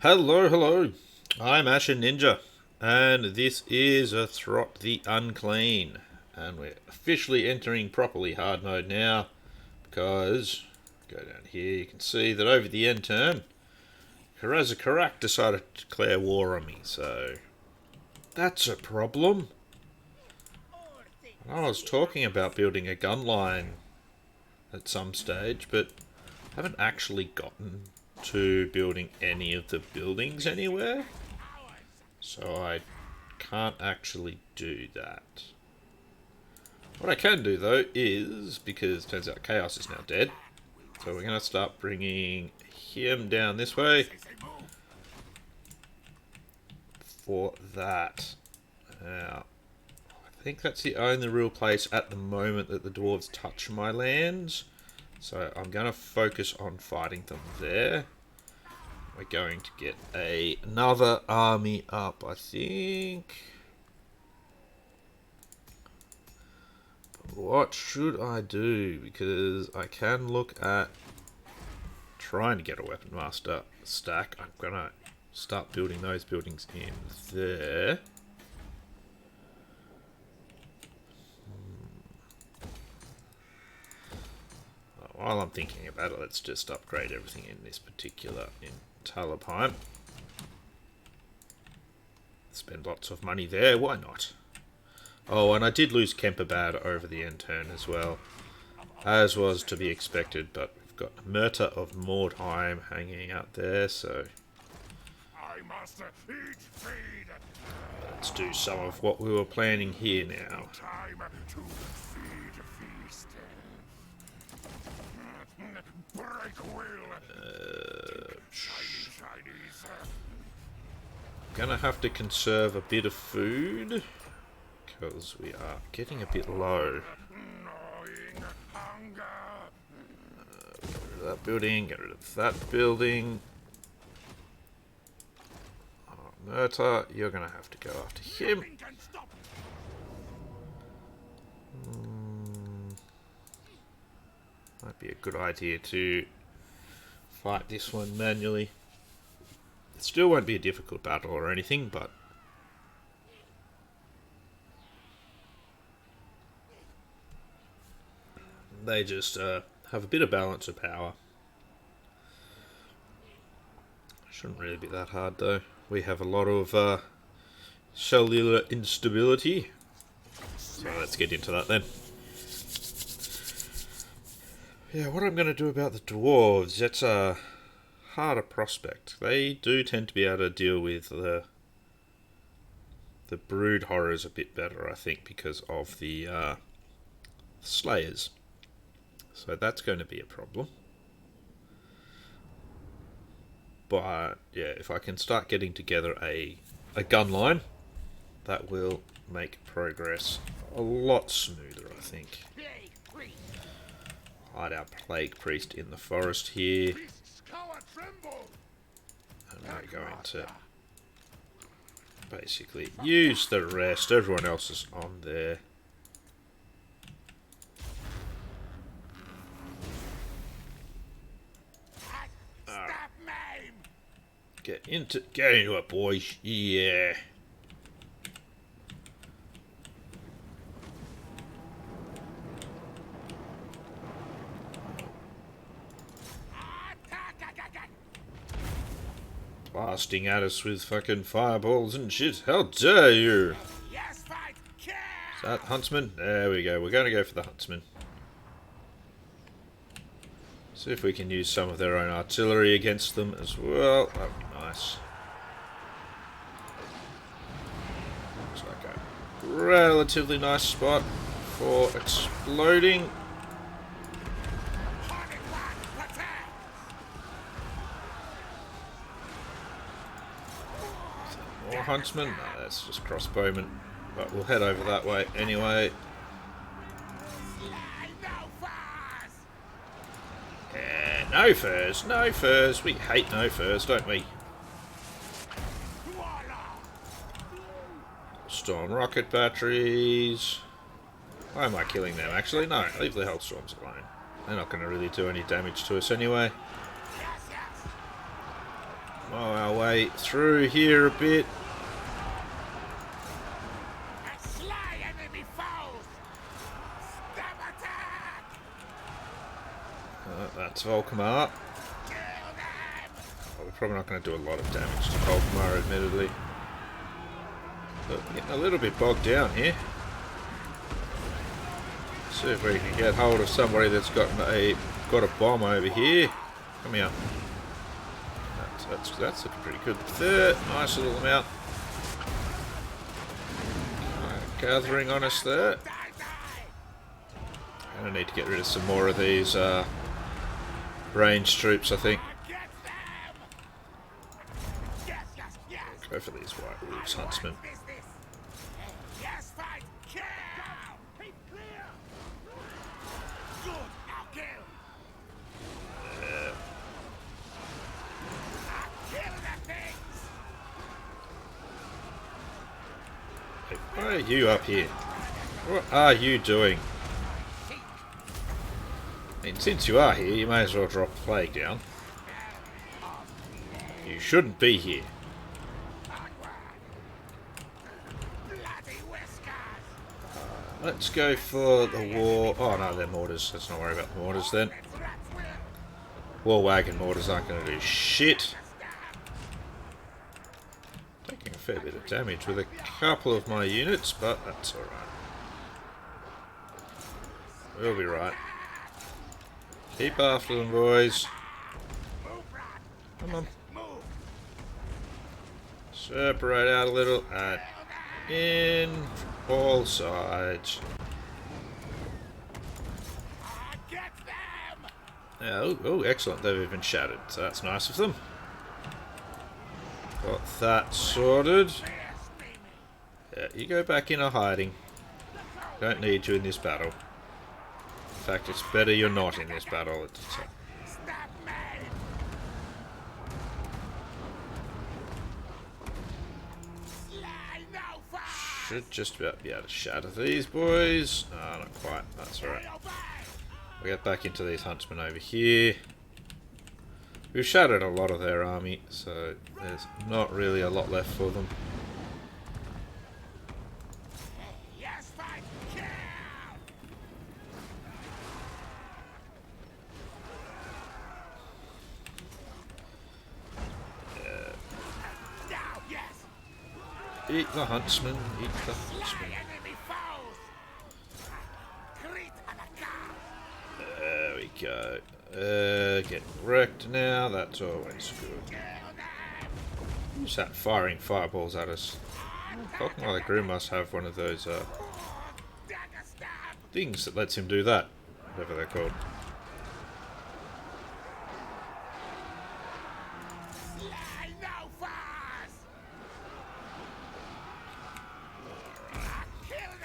Hello, hello. I'm Ashen Ninja, and this is a Throt the Unclean. And we're officially entering properly hard mode now, because, go down here, you can see that over the end turn, Karak decided to declare war on me, so that's a problem. I was talking about building a gun line at some stage, but haven't actually gotten to building any of the buildings anywhere, so I can't actually do that. What I can do though is, because it turns out Chaos is now dead, so we're going to start bringing him down this way for that. Now, I think that's the only real place at the moment that the dwarves touch my lands. So I'm going to focus on fighting them there. We're going to get another army up, I think. But what should I do? Because I can look at trying to get a weapon master stack. I'm going to start building those buildings in there. While I'm thinking about it, let's just upgrade everything in this particular in Talabheim. Spend lots of money there, why not? Oh, and I did lose Kemperbad over the end turn as well, as was to be expected, but we've got Murta of Mordheim hanging out there, so let's do some of what we were planning here now. Gonna have to conserve a bit of food because we are getting a bit low. Get rid of that building, get rid of that building. Oh, Murta, you're gonna have to go after him. Might be a good idea to fight this one manually. It still won't be a difficult battle or anything, but they just have a bit of balance of power. Shouldn't really be that hard though. We have a lot of cellular instability, so let's get into that then. Yeah, what I'm going to do about the dwarves, that's a harder prospect. They do tend to be able to deal with the brood horrors a bit better, I think, because of the slayers. So that's going to be a problem. But yeah, if I can start getting together a gun line, that will make progress a lot smoother, I think. Hide our Plague Priest in the forest here. And we're going to basically use the rest. Everyone else is on there. Get into it, boys. Yeah. Blasting at us with fucking fireballs and shit. How dare you? Is that Huntsman? There we go. We're going to go for the Huntsman. See if we can use some of their own artillery against them as well. That would be nice. Looks like a relatively nice spot for exploding. More Huntsman? No, that's just crossbowmen. But we'll head over that way anyway. No furs, no furs. We hate no furs, don't we? Storm rocket batteries. Why am I killing them, actually? No, leave the Hellstorms alone. They're not going to really do any damage to us anyway. Oh, our way way through here a bit. That's Volkmar. Well, we're probably not going to do a lot of damage to Volkmar, admittedly. But we're getting a little bit bogged down here. See if we can get hold of somebody that's got a bomb over here. Come here. That's looking pretty good there. Nice little amount. Gathering on us there. Gonna need to get rid of some more of these range troops, I think. Go for these White Wolves huntsmen. Why are you up here? What are you doing? I mean, since you are here, you may as well drop the plague down. You shouldn't be here. Let's go for the war... Oh no, they're mortars. Let's not worry about the mortars then. War wagon mortars aren't going to do shit. Taking a fair bit of damage with a couple of my units, but that's alright. We'll be right. Keep after them, boys. Come on. Separate out a little and in all sides. Oh, excellent. They've even shattered, so that's nice of them. Got that sorted. Yeah, you go back into hiding. Don't need you in this battle. In fact, it's better you're not in this battle. Should just about be able to shatter these boys. No, not quite. That's alright. We'll get back into these huntsmen over here. We've shattered a lot of their army, so there's not really a lot left for them. Eat the huntsman, eat the huntsman. There we go. Getting wrecked now, that's always good. Who's that firing fireballs at us? Volkmar the Grim must have one of those things that lets him do that. Whatever they're called.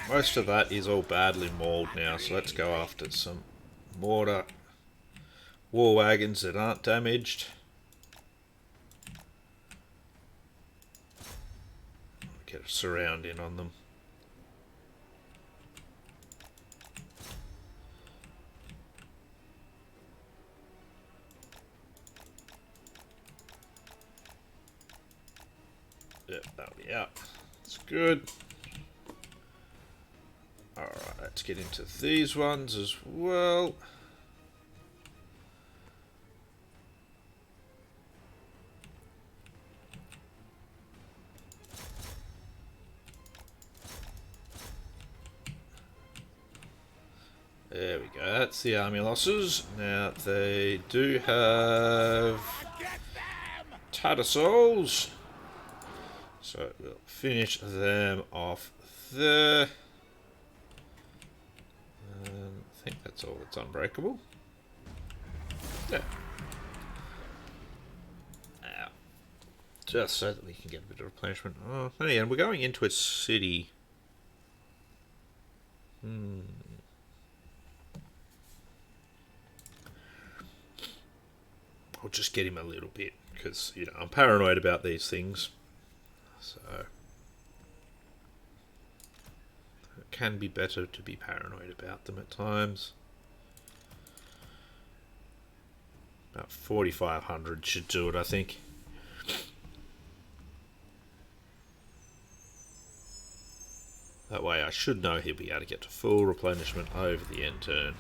Most of that is all badly mauled now, so let's go after some mortar war wagons that aren't damaged. Get a surround in on them. Yep, that'll be out. That's good. Alright, let's get into these ones as well. There we go, that's the army losses. Now they do have Tattersalls, so we'll finish them off there. I think that's all that's unbreakable. Yeah. Now, just so that we can get a bit of replenishment. Oh, and we're going into a city. I'll just get him a little bit, because, you know, I'm paranoid about these things. So it can be better to be paranoid about them at times. About 4,500 should do it, I think. That way I should know he'll be able to get to full replenishment over the end turn.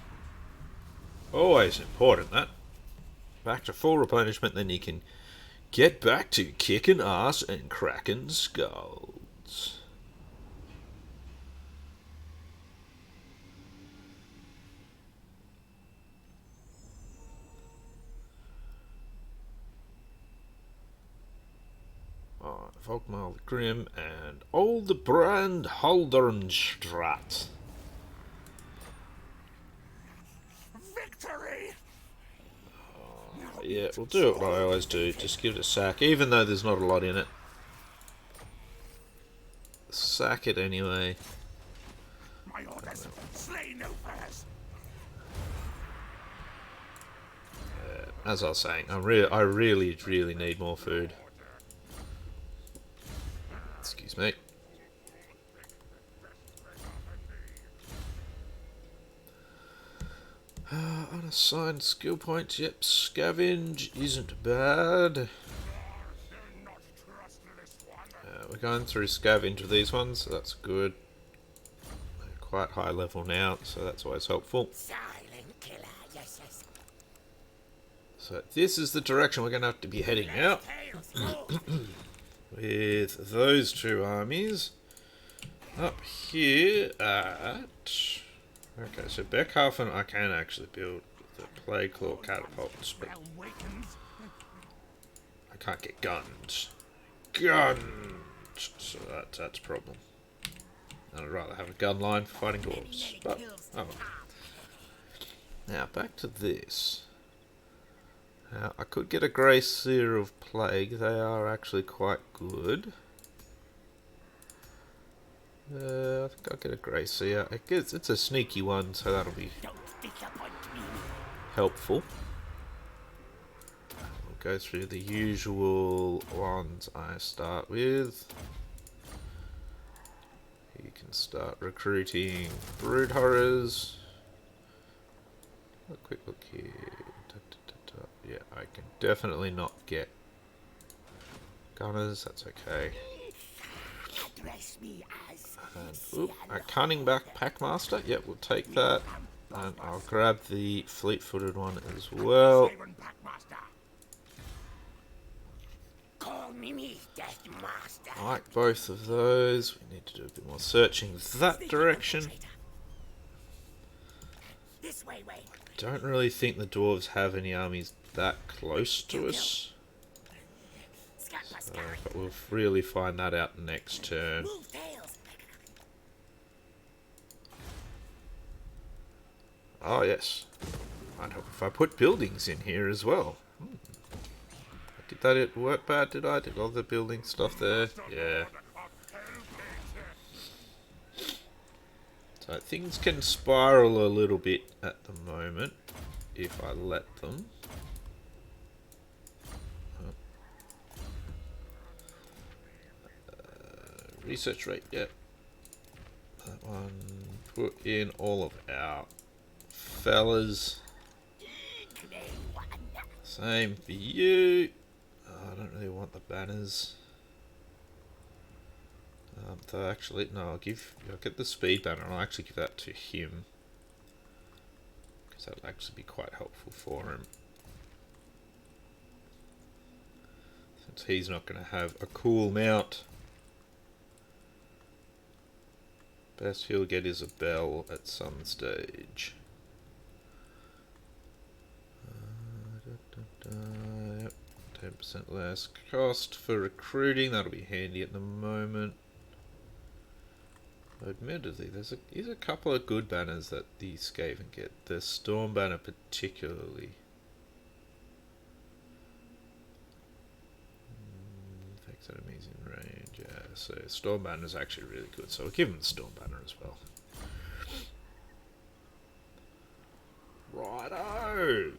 Always important, that. Back to full replenishment, then you can get back to kicking ass and cracking skulls. Volkmar the Grim and Old Brand Holdernstraat. Victory! Yeah, we'll do it what I always do. Just give it a sack, even though there's not a lot in it. Sack it anyway. My orders, slay no foes. As I was saying, I really need more food. Excuse me. Unassigned skill points. Yep, scavenge isn't bad. We're going through scavenge with these ones, so that's good. They're quite high level now, so that's always helpful. Silent killer, yes, yes. So this is the direction we're going to have to be heading out. With those two armies up here at... Okay, so Beckhafen I can actually build the Plague Claw catapults, but I can't get guns. So that's a problem. I'd rather have a gun line for fighting dwarves. But, oh well. Now, back to this. Now, I could get a Grey Seer of Plague. They are actually quite good. I think I'll get a Grey Seer. I guess it's a sneaky one, so that'll be helpful. We'll go through the usual ones I start with. You can start recruiting Brood Horrors. A quick look here. Yeah, I can definitely not get Gunners, that's okay. And, a Cunning Packmaster, yep, we'll take that. And I'll grab the fleet-footed one as well. I like both of those. We need to do a bit more searching that direction. Don't really think the dwarves have any armies that close to us. So, but we'll really find that out next turn. Oh yes, might help if I put buildings in here as well. Did that work bad? Did I? Did all the building stuff there? Yeah. So things can spiral a little bit at the moment if I let them. Research rate, yep. That one. Put in all of our fellas. Same for you. Oh, I don't really want the banners. Though actually, no, I'll get the speed banner. I'll actually give that to him because that'll actually be quite helpful for him. Since he's not going to have a cool mount. Best he'll get is a bell at some stage. Yep, 10% less cost for recruiting. That'll be handy at the moment. Admittedly, there's a couple of good banners that the Skaven get. The Storm banner particularly. Affects enemies in range. Yeah, so Storm banner is actually really good. So we'll give him the Storm banner as well. Righto.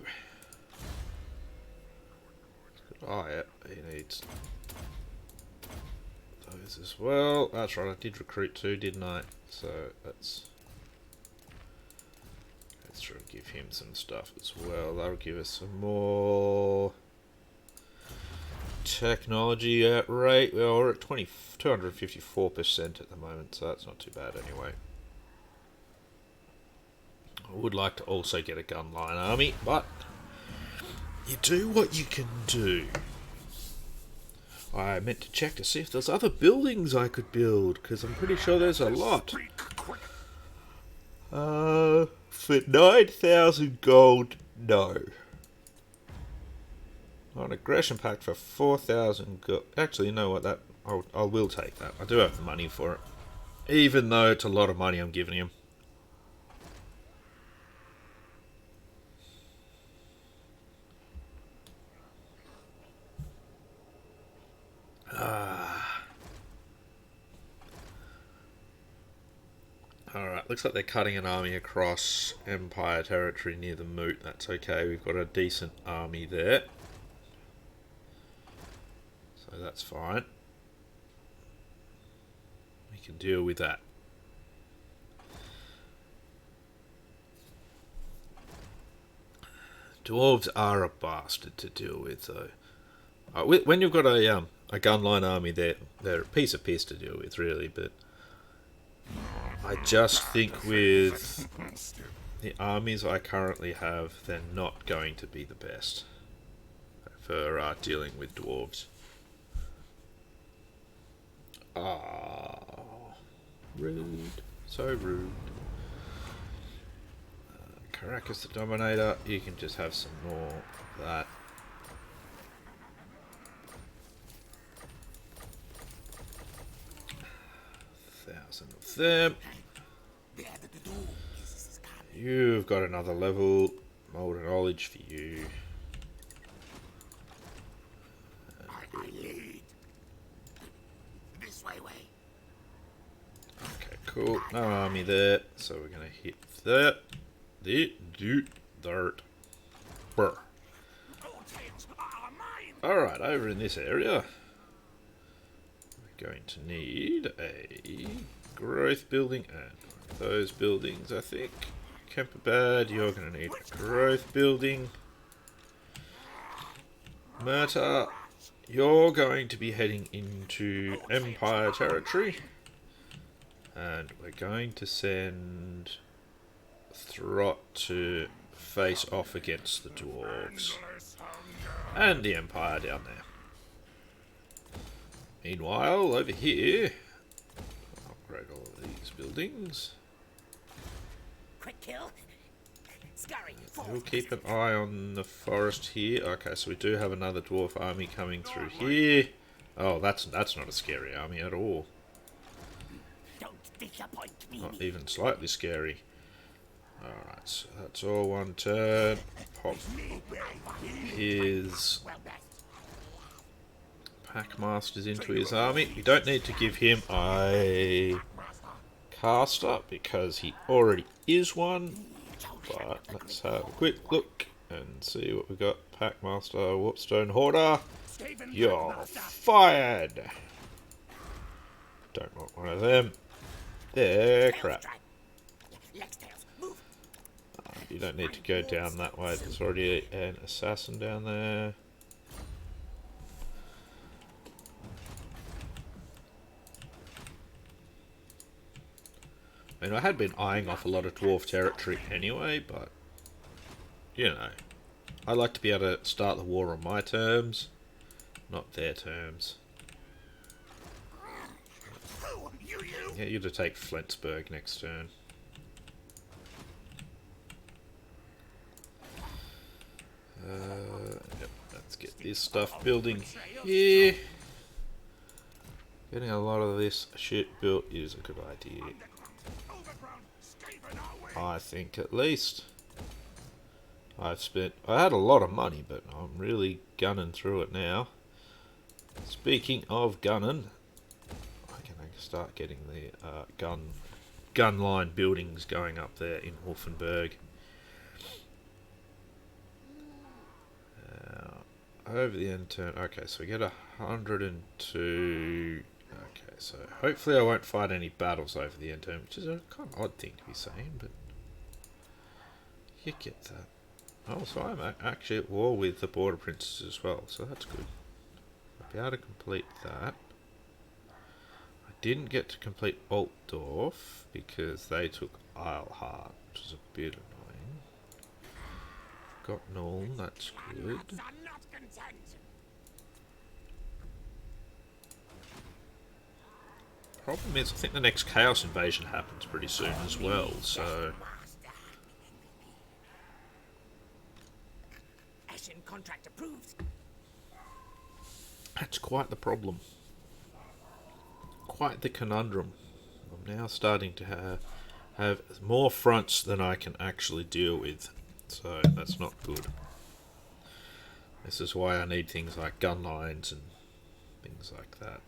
Oh yeah, he needs those as well. That's right, I did recruit two, didn't I? So let's try and give him some stuff as well. That'll give us some more technology rate. Well, we're at 254% at the moment, so that's not too bad anyway. I would like to also get a gun line army, but you do what you can do. I meant to check to see if there's other buildings I could build, because I'm pretty sure there's a lot. For 9,000 gold, no. On aggression pact for 4,000 gold. Actually, you know what? That I will take that. I do have the money for it, even though it's a lot of money I'm giving him. Alright, looks like they're cutting an army across Empire territory near the Moot. That's okay, we've got a decent army there. So that's fine. We can deal with that. Dwarves are a bastard to deal with, though. When you've got a gunline army, they're a piece of piss to deal with, really. But I just think with the armies I currently have, they're not going to be the best for dealing with dwarves. Rude. So rude. Caracas the Dominator, you can just have some more of that. Of them. You've got another level. Mold and knowledge for you. Okay, cool. No army there, so we're gonna hit that. Dirt. Brr. Alright, over in this area, we're going to need a growth building and one of those buildings, I think. Kemperbad, you're going to need a growth building. Murta, you're going to be heading into Empire territory. And we're going to send Throt to face off against the dwarves and the Empire down there. Meanwhile, over here, upgrade all of these buildings. Quick kill. Scurry. We'll keep an eye on the forest here. Okay, so we do have another dwarf army coming through here. Oh, that's not a scary army at all. Don't disappoint me. Not even slightly scary. Alright, so that's all one turn. Pop his Packmasters into his army. We don't need to give him a caster because he already is one. But let's have a quick look and see what we got. Packmaster, Warpstone Hoarder. You're fired! Don't want one of them. They're crap. You don't need to go down that way. There's already an assassin down there. I mean, I had been eyeing off a lot of dwarf territory anyway, but, you know, I like to be able to start the war on my terms, not their terms. Yeah, you're to take Flensburg next turn. Yep, let's get this stuff building here. Getting a lot of this shit built is a good idea. I think, at least. I had a lot of money, but I'm really gunning through it now. Speaking of gunning, I can start getting the gun line buildings going up there in Wolfenburg. Over the end turn. Okay, so we get 102. Okay, so hopefully I won't fight any battles over the end turn, which is a kind of odd thing to be saying, but you get that. Oh, so I'm actually at war with the border princes as well, so that's good. be able to complete that. I didn't get to complete Altdorf because they took Isleheart, which is a bit annoying. Got Nuln, that's good. Problem is, I think the next Chaos Invasion happens pretty soon as well, so... Contract approved. That's quite the problem. Quite the conundrum. I'm now starting to have more fronts than I can actually deal with, so that's not good. This is why I need things like gun lines and things like that.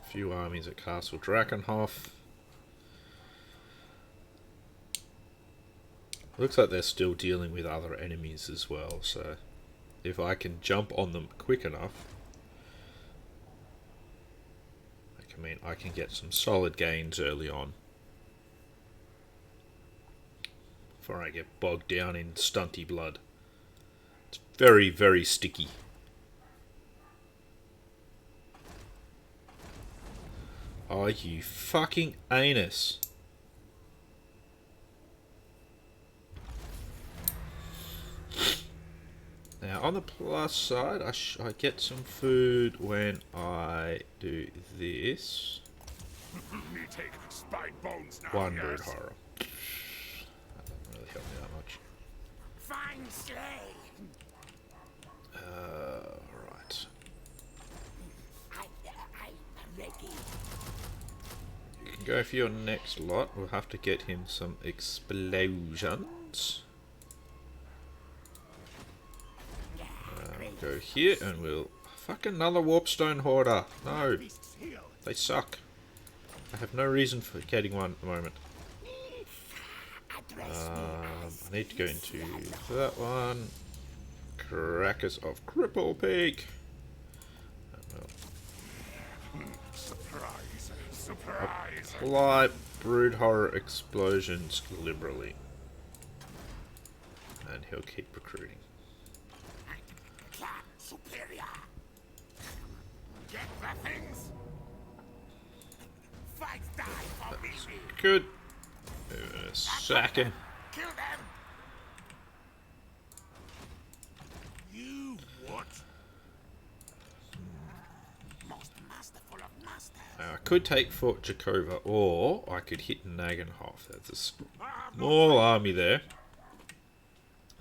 A few armies at Castle Drakenhof. Looks like they're still dealing with other enemies as well, so if I can jump on them quick enough, I can get some solid gains early on before I get bogged down in stunty blood. It's very, very sticky. Oh, you fucking anus. Now, on the plus side, I get some food when I do this. One brood horror. That doesn't really help me that much. Fine slay. Right. I'm ready. You can go for your next lot. We'll have to get him some explosions. Go here and we'll... Fuck another Warpstone Hoarder. No. They suck. I have no reason for getting one at the moment. I need to go into that one. Crackers of Cripple Peak. Surprise! Surprise! Apply Brood Horror Explosions liberally. And he'll keep recruiting. Superior. Get the things! Fight die for me. Good. Sack him. Kill them. You what? Most masterful of masters. I could take Fort Jakova, or I could hit Nagenhof. There's a small army there.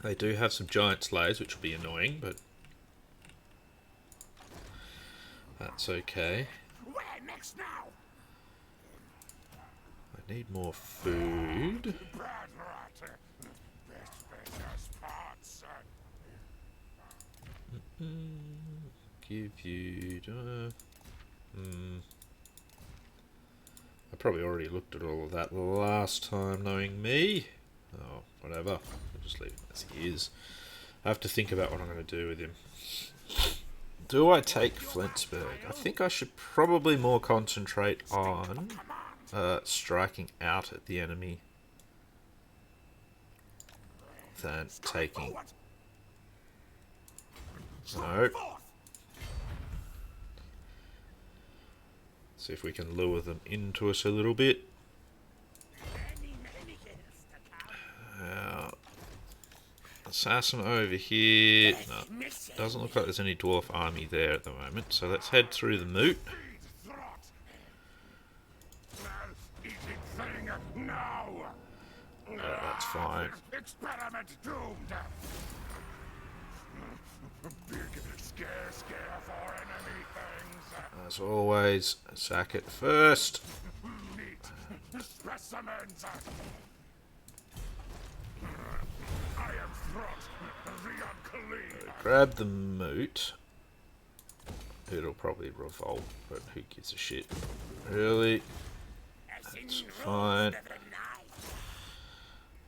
They do have some giant slayers, which will be annoying, but that's okay. Where next now? I need more food. Bad rat. Best parts. Give you... I probably already looked at all of that last time, knowing me. Oh, whatever. I'll just leave him as he is. I have to think about what I'm going to do with him. Do I take Flensburg? I think I should probably more concentrate on striking out at the enemy than taking... No. See if we can lure them into us a little bit. Assassin over here. No, doesn't look like there's any dwarf army there at the moment. So let's head through the moot. That's fine. Experiment doomed. Big scare for enemy things. As always, sack it first. Meet specimens. I am Throt, the unclean. Grab the moot. It'll probably revolt, but who gives a shit? Really? That's fine.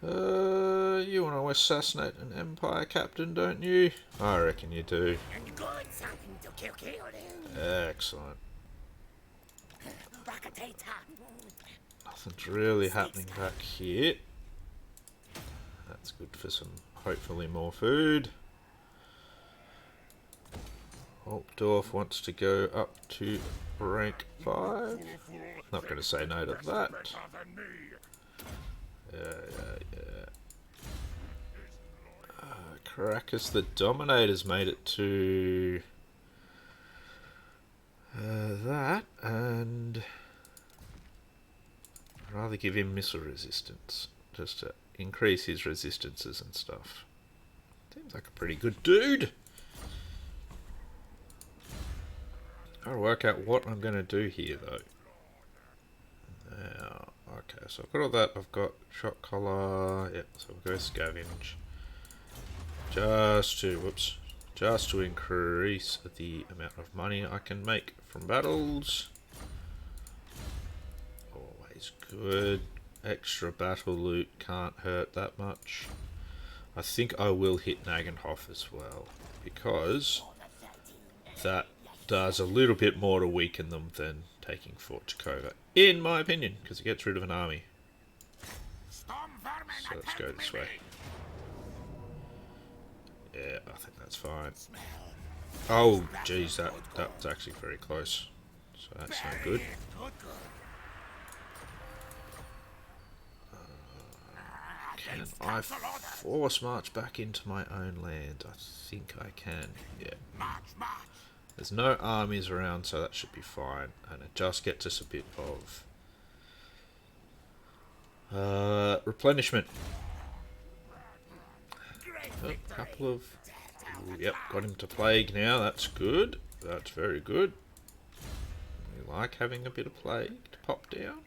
You want to assassinate an Empire captain, don't you? I reckon you do. Excellent. Nothing's really happening back here. That's good for some hopefully more food. Altdorf wants to go up to rank 5. Not going to say no to that. Yeah. Caracas the Dominator's made it to that, and I'd rather give him missile resistance, just to increase his resistances and stuff. Seems like a pretty good dude. Gotta work out what I'm going to do here, though. Now, okay, so I've got all that. I've got shot collar. Yep, so we'll go scavenge. Just to increase the amount of money I can make from battles. Always good. Extra battle loot can't hurt that much. I think I will hit Nagenhof as well, because that does a little bit more to weaken them than taking Fort Jakova, in my opinion, because it gets rid of an army. So let's go this way. Yeah, I think that's fine. Oh, geez, that's actually very close. So that's not good. Can I force march back into my own land? I think I can, yeah. There's no armies around, so that should be fine. And it just gets us a bit of replenishment. A couple of... Ooh, yep, got him to plague now. That's good. That's very good. We like having a bit of plague to pop down.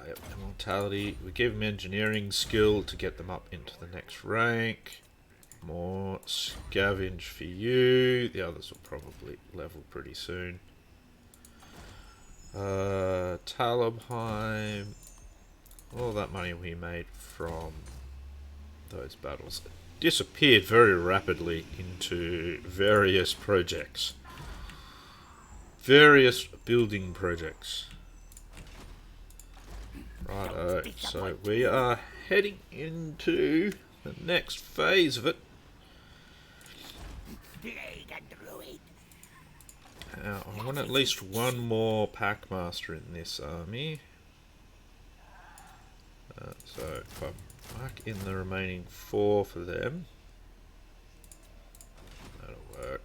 Yep, immortality. We give them engineering skill to get them up into the next rank. More scavenge for you. The others will probably level pretty soon. Talabheim. All that money we made from those battles disappeared very rapidly into various projects. Various building projects. Righto, so we are heading into the next phase of it. Now, I want at least one more Packmaster in this army. So if I pack in the remaining 4 for them, that'll work.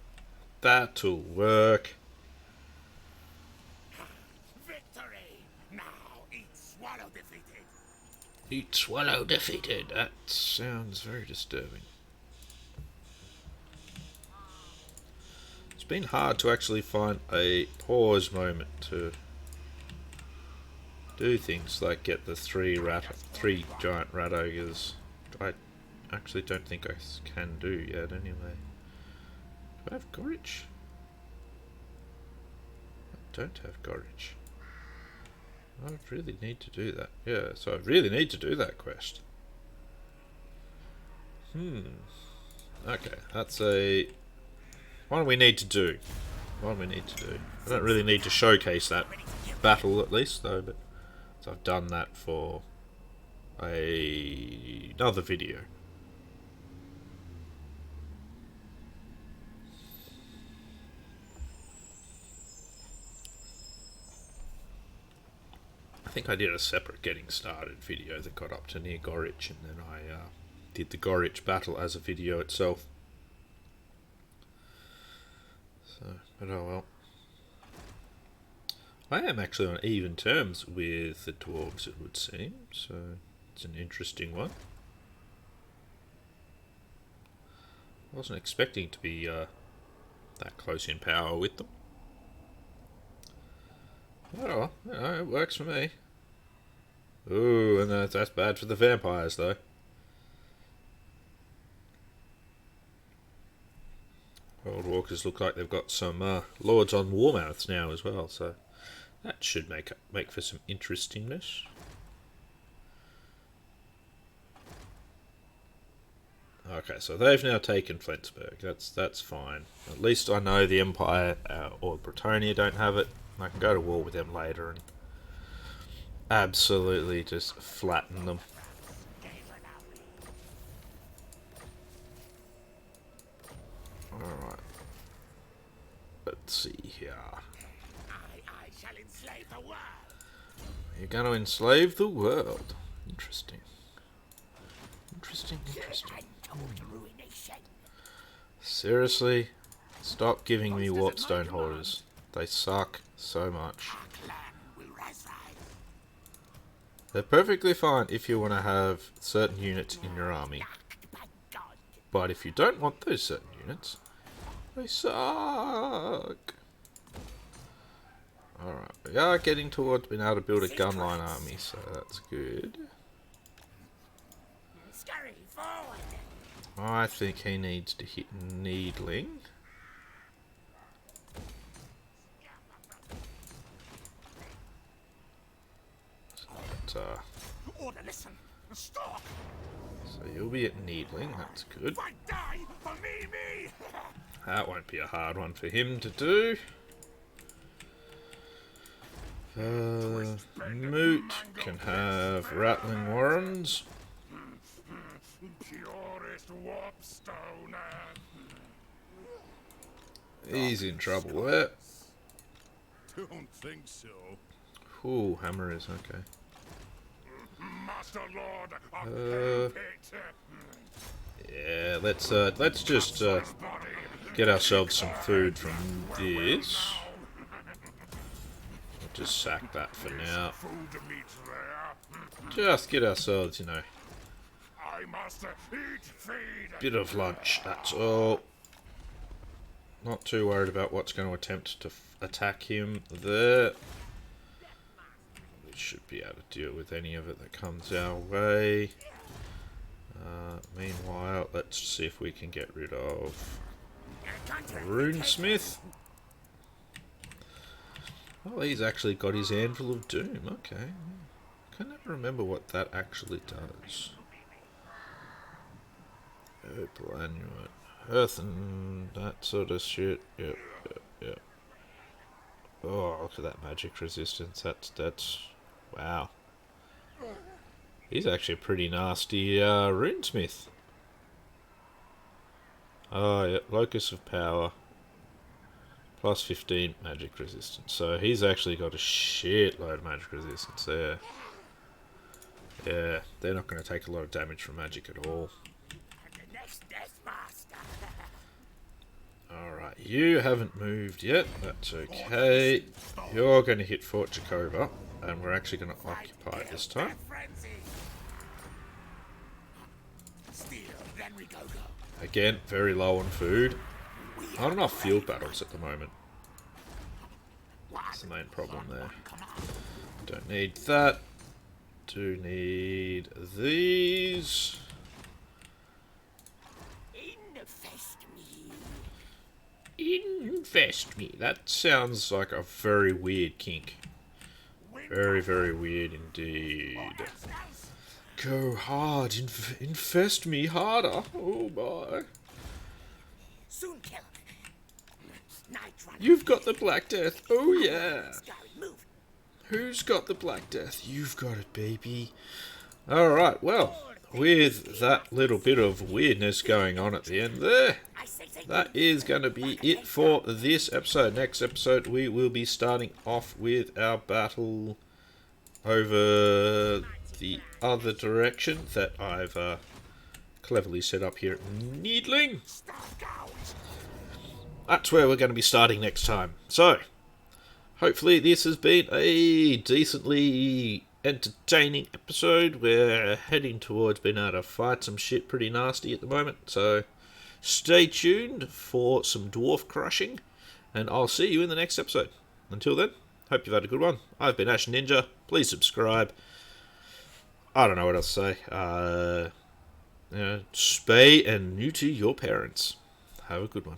That'll work. Eat Swallow defeated. That sounds very disturbing. It's been hard to actually find a pause moment to do things like get the 3 giant rat ogres. I actually don't think I can do yet anyway. Do I have Gorich? I don't have Gorich. I really need to do that. Yeah, so I really need to do that quest. Okay, that's a... What do we need to do? What do we need to do? I don't really need to showcase that battle at least, though, but so I've done that for another video. I think I did a separate getting started video that got up to near Gorich, and then I did the Gorich battle as a video itself. So, but oh well. I am actually on even terms with the dwarves, it would seem, so it's an interesting one. I wasn't expecting to be that close in power with them. Oh, you know, it works for me. Ooh, and that's bad for the vampires, though. Old walkers look like they've got some lords on warmouths now as well, so that should make for some interestingness. Okay, so they've now taken Flensburg. That's fine. At least I know the Empire or Bretonnia don't have it. I can go to war with them later and absolutely just flatten them. see here. I shall enslave the world. You're going to enslave the world. Interesting. Interesting. Total ruination. Seriously? Stop giving me warpstone hoarders. They suck so much. Our clan will rise. They're perfectly fine if you want to have certain units in your army. By God. But if you don't want those certain units, they suck. Alright, we are getting towards being able to build a gunline army, so that's good. Scurry forward. I think he needs to hit needling. So, Order, listen. Stop. so you'll be at needling, that's good. Fight, die for me. That won't be a hard one for him to do. Moot can have rattling warrens. Purest warpstone. He's in trouble there. Don't think so. Ooh, hammer is okay. Master Lord of Pit. Yeah, let's just get ourselves some food from this. We'll just sack that for now. Food meat there. Just get ourselves, you know, I must eat, feed. bit of lunch, that's all. Not too worried about what's going to attempt to attack him there. We should be able to deal with any of it that comes our way. Meanwhile, let's see if we can get rid of Runesmith. Oh, he's actually got his Anvil of Doom, okay. I can never remember what that actually does. Purple Annuate. Earth and that sort of shit. Yep. Oh, look at that magic resistance. That's wow. He's actually a pretty nasty runesmith. Oh yeah, Locus of Power. Plus 15 magic resistance. So he's actually got a shitload of magic resistance there. Yeah, they're not going to take a lot of damage from magic at all. The next death master. Alright, you haven't moved yet. That's okay. You're going to hit Fort Jakova, and we're actually going to occupy it this time. Frenzy. Steal, then we go. Again, very low on food. Not enough field battles at the moment. That's the main problem there. Don't need that. Do need these. Infest me. Infest me. That sounds like a very weird kink. Very, very weird indeed. Go hard. Infest me harder. Oh my. Soon kill. Night runner. You've got the Black Death. Oh yeah. Scurry, move. Who's got the Black Death? You've got it, baby. Alright, well, with that little bit of weirdness going on at the end there, I say, that is going to be it for this episode. Next episode, we will be starting off with our battle over the other direction that I've cleverly set up here at Needling. That's where we're going to be starting next time. So, hopefully this has been a decently entertaining episode. We're heading towards being able to fight some shit pretty nasty at the moment. So, stay tuned for some dwarf crushing. And I'll see you in the next episode. Until then, hope you've had a good one. I've been Ash Ninja. Please subscribe. I don't know what else to say. Spay and neuter your parents. Have a good one.